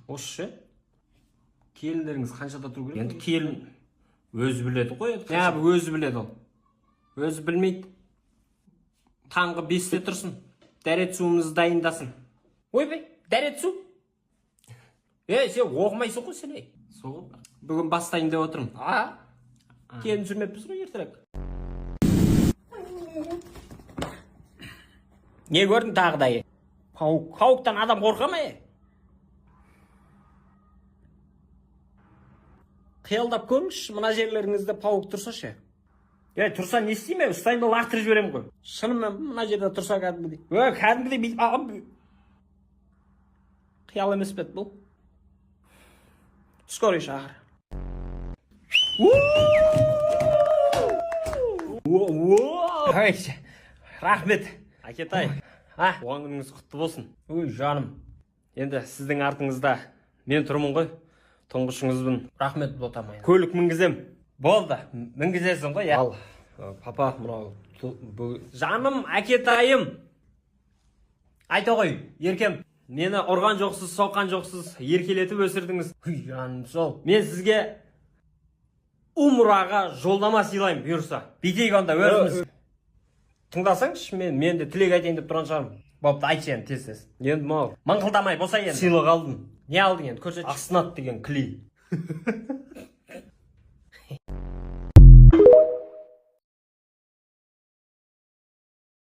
Осы ше? Келіндеріңіз қаншада тұру керек? Енді келін өзі біледі ғой. Өзі біледі ол. Өзі білмейді. Таңғы 5-те тұрсын. Дәрет суымызды дайындасын. Ойбай, дәрет су? Сен оқымайсың ғой сен. Бүгін бастайын деп отырмын. Келін жүрмеппіз ғой ертерек. Не көрдің тағы да? Пауықтан адам қорқа ма? Қиялдап көріңізші, мына жерлеріңізде пауық тұрса ше. Тұрса не істейме? Ұстайын да лақтырып жіберем ғой. Шынымен мына жерде тұрса кәдімгідей. Кәдімгідей бүйтіп. Қиял емес бет бұл. Скорый шақыр. Рахмет. Әкетай, оған күніңіз құтты болсын. Ой, жаным. Енді сіздің артыңызда мен тұрмын ғой. Тұңғышыңызбын. Рахмет ботамайын. Көлік мінгізем. Болды, мінгізесің ғой. Ал, папа, мынау. Жаным, әкетайым. Айта ғой, еркем. Мені ұрған жоқсыз, соққан жоқсыз, еркелетіп өсірдіңіз. Жаным, сол. Мен сізге умраға жолдама сыйлайым, бұйырса. Битейік онда, өзіміз. Тыңдасаңшы, мен де тілек айтайын деп тұрған шығармын. Бопты, айтшы енді тез. Енді мау. Маңқылдамай, босай енді. Сыйлық алдым. Не алдың енді, көрсетші. Ақсынат деген клей.